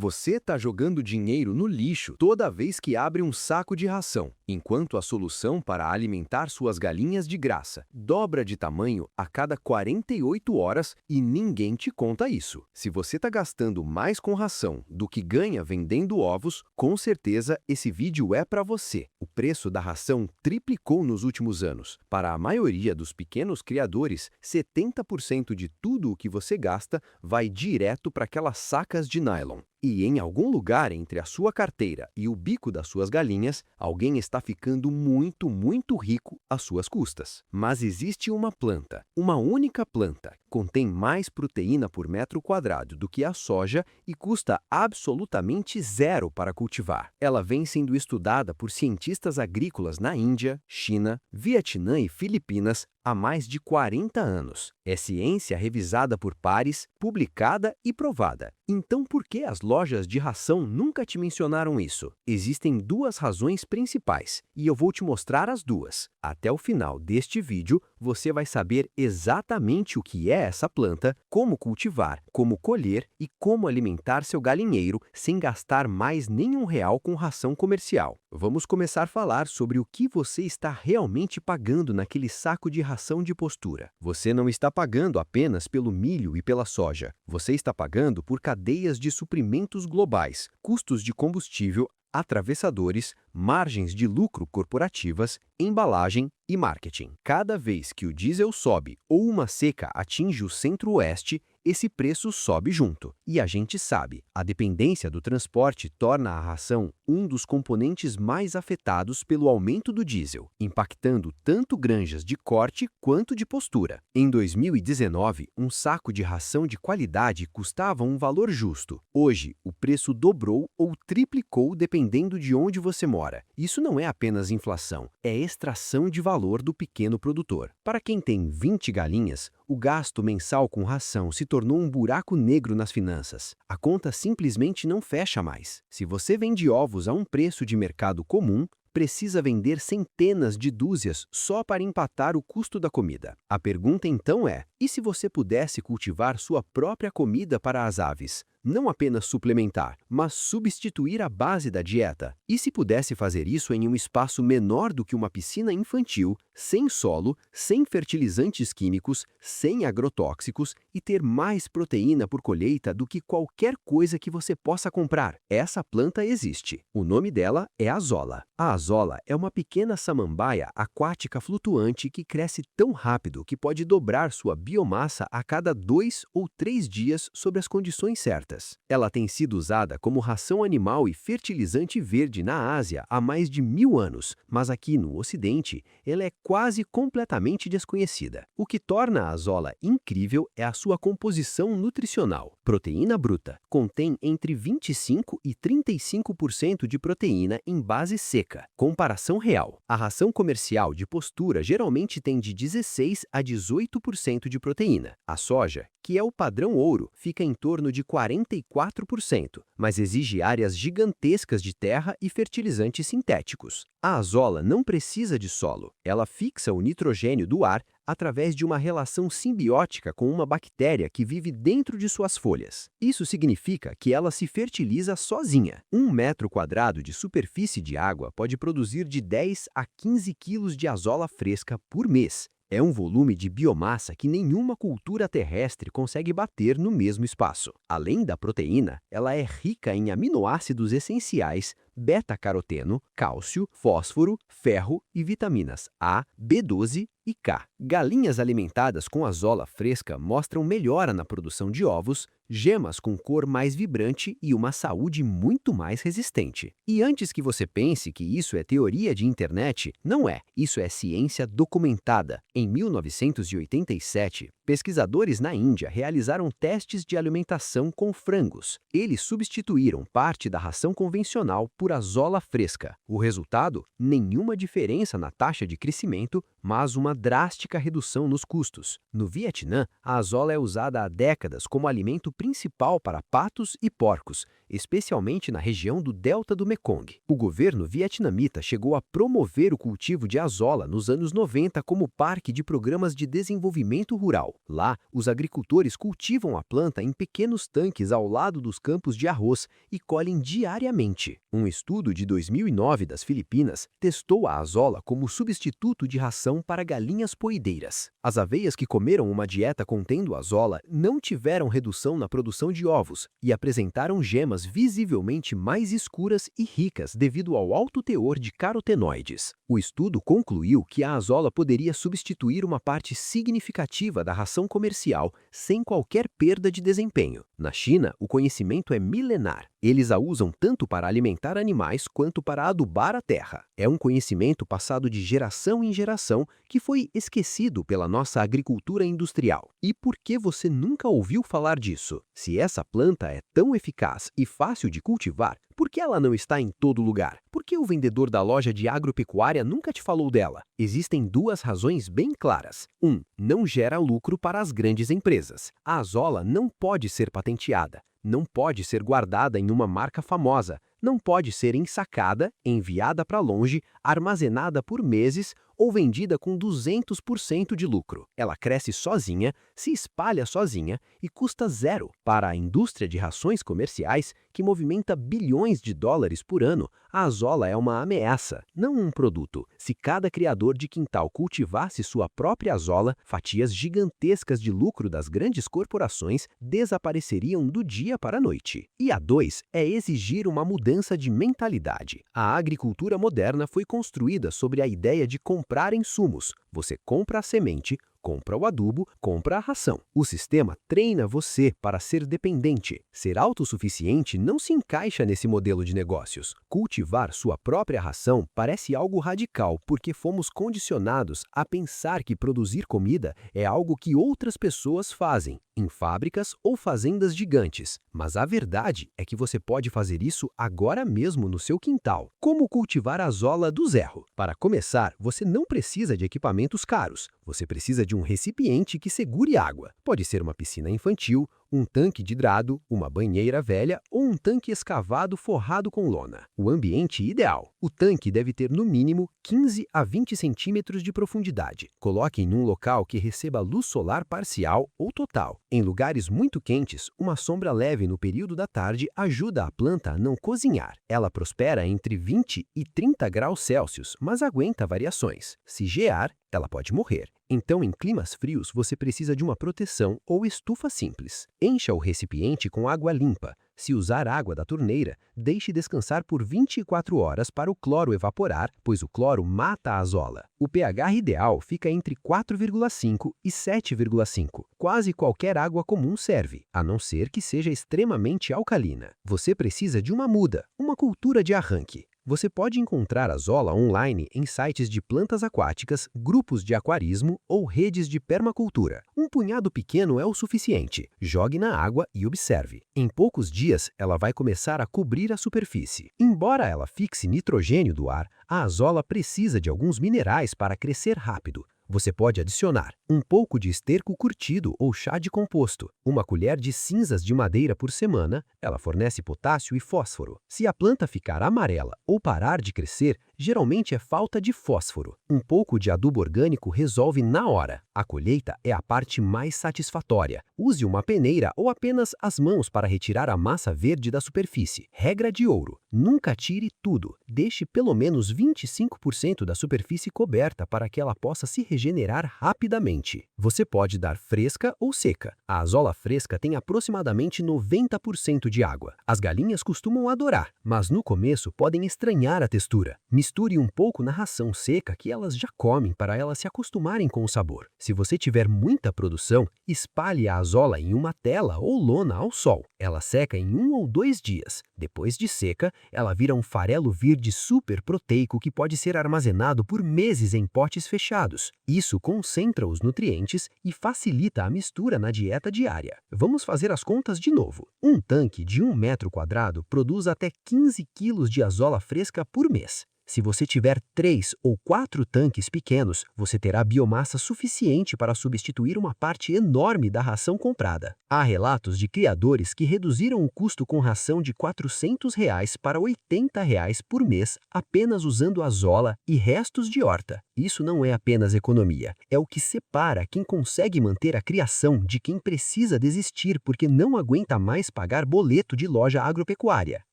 Você está jogando dinheiro no lixo toda vez que abre um saco de ração, enquanto a solução para alimentar suas galinhas de graça dobra de tamanho a cada 48 horas e ninguém te conta isso. Se você está gastando mais com ração do que ganha vendendo ovos, com certeza esse vídeo é para você. O preço da ração triplicou nos últimos anos. Para a maioria dos pequenos criadores, 70% de tudo o que você gasta vai direto para aquelas sacas de nylon. E em algum lugar entre a sua carteira e o bico das suas galinhas, alguém está ficando muito rico às suas custas. Mas existe uma planta, uma única planta, contém mais proteína por metro quadrado do que a soja e custa absolutamente zero para cultivar. Ela vem sendo estudada por cientistas agrícolas na Índia, China, Vietnã e Filipinas há mais de 40 anos. É ciência revisada por pares, publicada e provada. Então por que as lojas de ração nunca te mencionaram isso? Existem duas razões principais, e eu vou te mostrar as duas. Até o final deste vídeo, você vai saber exatamente o que é essa planta, como cultivar, como colher e como alimentar seu galinheiro sem gastar mais nenhum real com ração comercial. Vamos começar a falar sobre o que você está realmente pagando naquele saco de ração de postura. Você não está pagando apenas pelo milho e pela soja. Você está pagando por cadeias de suprimentos globais, custos de combustível, atravessadores, margens de lucro corporativas, embalagem e marketing. Cada vez que o diesel sobe ou uma seca atinge o centro-oeste, esse preço sobe junto. E a gente sabe, a dependência do transporte torna a ração um dos componentes mais afetados pelo aumento do diesel, impactando tanto granjas de corte quanto de postura. Em 2019, um saco de ração de qualidade custava um valor justo. Hoje, o preço dobrou ou triplicou dependendo de onde você mora. Isso não é apenas inflação, é extração de valor do pequeno produtor. Para quem tem 20 galinhas, o gasto mensal com ração se tornou um buraco negro nas finanças. A conta simplesmente não fecha mais. Se você vende ovos a um preço de mercado comum, precisa vender centenas de dúzias só para empatar o custo da comida. A pergunta então é: e se você pudesse cultivar sua própria comida para as aves? Não apenas suplementar, mas substituir a base da dieta. E se pudesse fazer isso em um espaço menor do que uma piscina infantil, sem solo, sem fertilizantes químicos, sem agrotóxicos e ter mais proteína por colheita do que qualquer coisa que você possa comprar? Essa planta existe. O nome dela é azola. A azola é uma pequena samambaia aquática flutuante que cresce tão rápido que pode dobrar sua biomassa a cada 2 ou 3 dias sob as condições certas. Ela tem sido usada como ração animal e fertilizante verde na Ásia há mais de 1000 anos, mas aqui no Ocidente ela é quase completamente desconhecida. O que torna a azola incrível é a sua composição nutricional. Proteína bruta contém entre 25 e 35% de proteína em base seca. Comparação real: a ração comercial de postura geralmente tem de 16 a 18% de proteína. A soja, que é o padrão ouro, fica em torno de 44%, mas exige áreas gigantescas de terra e fertilizantes sintéticos. A azola não precisa de solo. Ela fixa o nitrogênio do ar através de uma relação simbiótica com uma bactéria que vive dentro de suas folhas. Isso significa que ela se fertiliza sozinha. 1 metro quadrado de superfície de água pode produzir de 10 a 15 quilos de azola fresca por mês. É um volume de biomassa que nenhuma cultura terrestre consegue bater no mesmo espaço. Além da proteína, ela é rica em aminoácidos essenciais, beta-caroteno, cálcio, fósforo, ferro e vitaminas A, B12 e K. Galinhas alimentadas com azola fresca mostram melhora na produção de ovos, gemas com cor mais vibrante e uma saúde muito mais resistente. E antes que você pense que isso é teoria de internet, não é. Isso é ciência documentada. Em 1987, pesquisadores na Índia realizaram testes de alimentação com frangos. Eles substituíram parte da ração convencional por azola fresca. O resultado? Nenhuma diferença na taxa de crescimento, mas uma drástica redução nos custos. No Vietnã, a azola é usada há décadas como alimento principal para patos e porcos, especialmente na região do delta do Mekong. O governo vietnamita chegou a promover o cultivo de azola nos anos 90 como parte de programas de desenvolvimento rural. Lá, os agricultores cultivam a planta em pequenos tanques ao lado dos campos de arroz e colhem diariamente. Um estudo de 2009 das Filipinas testou a azola como substituto de ração para galinhas poideiras. As aveias que comeram uma dieta contendo azola não tiveram redução na produção de ovos e apresentaram gemas visivelmente mais escuras e ricas devido ao alto teor de carotenoides. O estudo concluiu que a azola poderia substituir uma parte significativa da ração comercial sem qualquer perda de desempenho. Na China, o conhecimento é milenar. Eles a usam tanto para alimentar animais quanto para adubar a terra. É um conhecimento passado de geração em geração que foi esquecido pela nossa agricultura industrial. E por que você nunca ouviu falar disso? Se essa planta é tão eficaz e fácil de cultivar, por que ela não está em todo lugar? Por que o vendedor da loja de agropecuária nunca te falou dela? Existem duas razões bem claras. 1. Não gera lucro para as grandes empresas. A azola não pode ser patenteada. Não pode ser guardada em uma marca famosa, não pode ser ensacada, enviada para longe, armazenada por meses ou vendida com 200% de lucro. Ela cresce sozinha, se espalha sozinha e custa zero. Para a indústria de rações comerciais, que movimenta bilhões de dólares por ano, a azola é uma ameaça, não um produto. Se cada criador de quintal cultivasse sua própria azola, fatias gigantescas de lucro das grandes corporações desapareceriam do dia para a noite. E a 2 é exigir uma mudança de mentalidade. A agricultura moderna foi construída sobre a ideia de comprar insumos. Você compra a semente, compra o adubo, compra a ração. O sistema treina você para ser dependente. Ser autossuficiente não se encaixa nesse modelo de negócios. Cultivar sua própria ração parece algo radical porque fomos condicionados a pensar que produzir comida é algo que outras pessoas fazem, em fábricas ou fazendas gigantes. Mas a verdade é que você pode fazer isso agora mesmo no seu quintal. Como cultivar a azola do zero? Para começar, você não precisa de equipamentos caros. Você precisa de um recipiente que segure água. Pode ser uma piscina infantil, um tanque de hidrado, uma banheira velha ou um tanque escavado forrado com lona. O ambiente ideal. O tanque deve ter no mínimo 15 a 20 centímetros de profundidade. Coloque em um local que receba luz solar parcial ou total. Em lugares muito quentes, uma sombra leve no período da tarde ajuda a planta a não cozinhar. Ela prospera entre 20 e 30 graus Celsius, mas aguenta variações. Se gear, ela pode morrer. Então, em climas frios, você precisa de uma proteção ou estufa simples. Encha o recipiente com água limpa. Se usar água da torneira, deixe descansar por 24 horas para o cloro evaporar, pois o cloro mata a azola. O pH ideal fica entre 4,5 e 7,5. Quase qualquer água comum serve, a não ser que seja extremamente alcalina. Você precisa de uma muda, uma cultura de arranque. Você pode encontrar azola online em sites de plantas aquáticas, grupos de aquarismo ou redes de permacultura. Um punhado pequeno é o suficiente. Jogue na água e observe. Em poucos dias, ela vai começar a cobrir a superfície. Embora ela fixe nitrogênio do ar, a azola precisa de alguns minerais para crescer rápido. Você pode adicionar um pouco de esterco curtido ou chá de composto, uma colher de cinzas de madeira por semana, ela fornece potássio e fósforo. Se a planta ficar amarela ou parar de crescer, geralmente é falta de fósforo. Um pouco de adubo orgânico resolve na hora. A colheita é a parte mais satisfatória. Use uma peneira ou apenas as mãos para retirar a massa verde da superfície. Regra de ouro: nunca tire tudo. Deixe pelo menos 25% da superfície coberta para que ela possa se regenerar rapidamente. Você pode dar fresca ou seca. A azola fresca tem aproximadamente 90% de água. As galinhas costumam adorar, mas no começo podem estranhar a textura. Misture um pouco na ração seca que elas já comem para elas se acostumarem com o sabor. Se você tiver muita produção, espalhe a azola em uma tela ou lona ao sol. Ela seca em 1 ou 2 dias. Depois de seca, ela vira um farelo verde super proteico que pode ser armazenado por meses em potes fechados. Isso concentra os nutrientes e facilita a mistura na dieta diária. Vamos fazer as contas de novo. Um tanque de 1 metro quadrado produz até 15 quilos de azola fresca por mês. Se você tiver 3 ou 4 tanques pequenos, você terá biomassa suficiente para substituir uma parte enorme da ração comprada. Há relatos de criadores que reduziram o custo com ração de R$ 400 para R$ 80 por mês apenas usando azola e restos de horta. Isso não é apenas economia, é o que separa quem consegue manter a criação de quem precisa desistir porque não aguenta mais pagar boleto de loja agropecuária.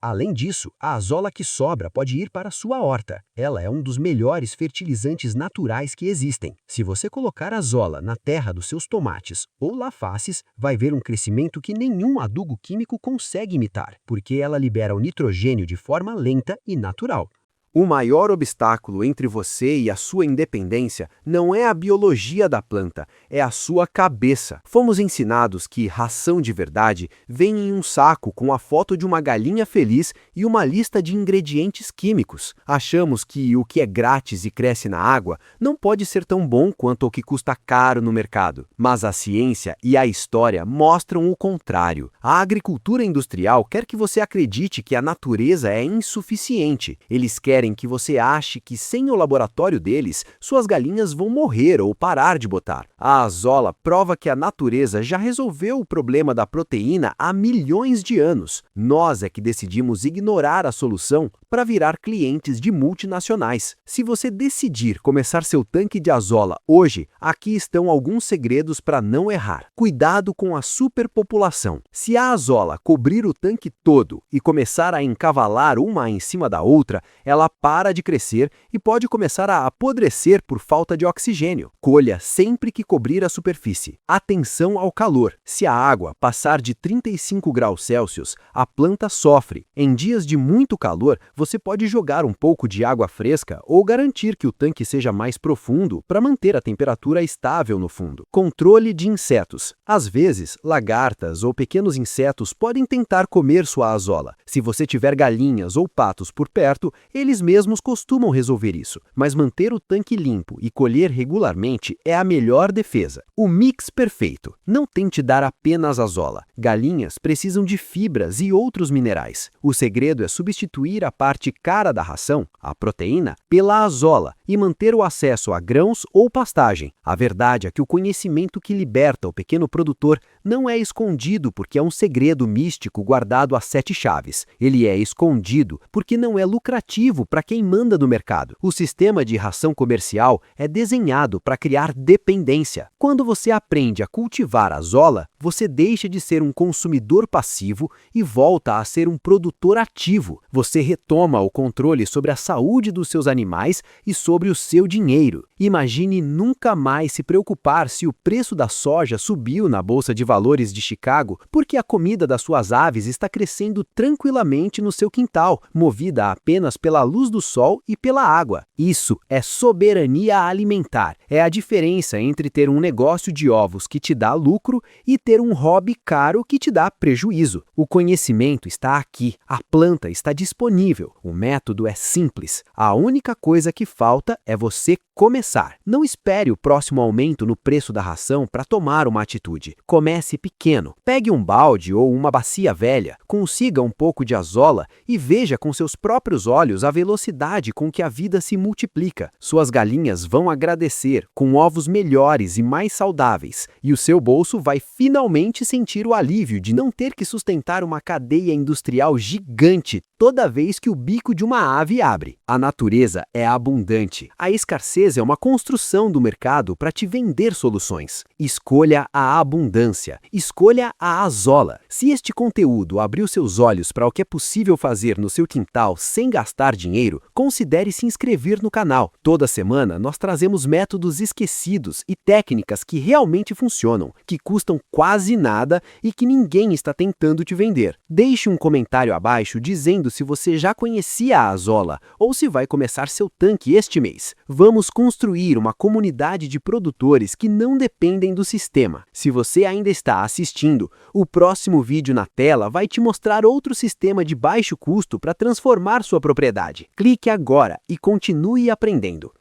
Além disso, a azola que sobra pode ir para sua horta. Ela é um dos melhores fertilizantes naturais que existem. Se você colocar azola na terra dos seus tomates ou alfaces, vai ver um crescimento que nenhum adubo químico consegue imitar, porque ela libera o nitrogênio de forma lenta e natural. O maior obstáculo entre você e a sua independência não é a biologia da planta, é a sua cabeça. Fomos ensinados que ração de verdade vem em um saco com a foto de uma galinha feliz e uma lista de ingredientes químicos. Achamos que o que é grátis e cresce na água não pode ser tão bom quanto o que custa caro no mercado. Mas a ciência e a história mostram o contrário. A agricultura industrial quer que você acredite que a natureza é insuficiente. Eles querem que você ache que sem o laboratório deles, suas galinhas vão morrer ou parar de botar. A azola prova que a natureza já resolveu o problema da proteína há milhões de anos. Nós é que decidimos ignorar a solução para virar clientes de multinacionais. Se você decidir começar seu tanque de azola hoje, aqui estão alguns segredos para não errar. Cuidado com a superpopulação. Se a azola cobrir o tanque todo e começar a encavalar uma em cima da outra, ela para de crescer e pode começar a apodrecer por falta de oxigênio. Colha sempre que cobrir a superfície. Atenção ao calor. Se a água passar de 35 graus Celsius, a planta sofre. Em dias de muito calor, você pode jogar um pouco de água fresca ou garantir que o tanque seja mais profundo para manter a temperatura estável no fundo. Controle de insetos. Às vezes, lagartas ou pequenos insetos podem tentar comer sua azola. Se você tiver galinhas ou patos por perto, eles mesmos costumam resolver isso, mas manter o tanque limpo e colher regularmente é a melhor defesa. O mix perfeito. Não tente dar apenas azola. Galinhas precisam de fibras e outros minerais. O segredo é substituir a parte cara da ração, a proteína, pela azola e manter o acesso a grãos ou pastagem. A verdade é que o conhecimento que liberta o pequeno produtor não é escondido porque é um segredo místico guardado a 7 chaves. Ele é escondido porque não é lucrativo para quem manda no mercado. O sistema de ração comercial é desenhado para criar dependência. Quando você aprende a cultivar a azola, você deixa de ser um consumidor passivo e volta a ser um produtor ativo. Você retoma o controle sobre a saúde dos seus animais e sobre o seu dinheiro. Imagine nunca mais se preocupar se o preço da soja subiu na Bolsa de Valores de Chicago, porque a comida das suas aves está crescendo tranquilamente no seu quintal, movida apenas pela luz do sol e pela água. Isso é soberania alimentar. É a diferença entre ter um negócio de ovos que te dá lucro e ter um hobby caro que te dá prejuízo. O conhecimento está aqui, a planta está disponível, o método é simples. A única coisa que falta é você começar. Não espere o próximo aumento no preço da ração para tomar uma atitude. Comece pequeno. Pegue um balde ou uma bacia velha, consiga um pouco de azola e veja com seus próprios olhos a velocidade com que a vida se multiplica. Suas galinhas vão agradecer com ovos melhores e mais saudáveis, e o seu bolso vai finalmente sentir o alívio de não ter que sustentar uma cadeia industrial gigante toda vez que o bico de uma ave abre. A natureza é abundante. A escassez é uma construção do mercado para te vender soluções. Escolha a abundância. Escolha a azola. Se este conteúdo abriu seus olhos para o que é possível fazer no seu quintal sem gastar dinheiro, considere se inscrever no canal. Toda semana nós trazemos métodos esquecidos e técnicas que realmente funcionam, que custam quase nada e que ninguém está tentando te vender. Deixe um comentário abaixo dizendo se você já conhecia a azola ou se vai começar seu tanque este mês. Vamos construir uma comunidade de produtores que não dependem do sistema. Se você ainda está assistindo, o próximo vídeo na tela vai te mostrar outro sistema de baixo custo para transformar sua propriedade. Clique agora e continue aprendendo.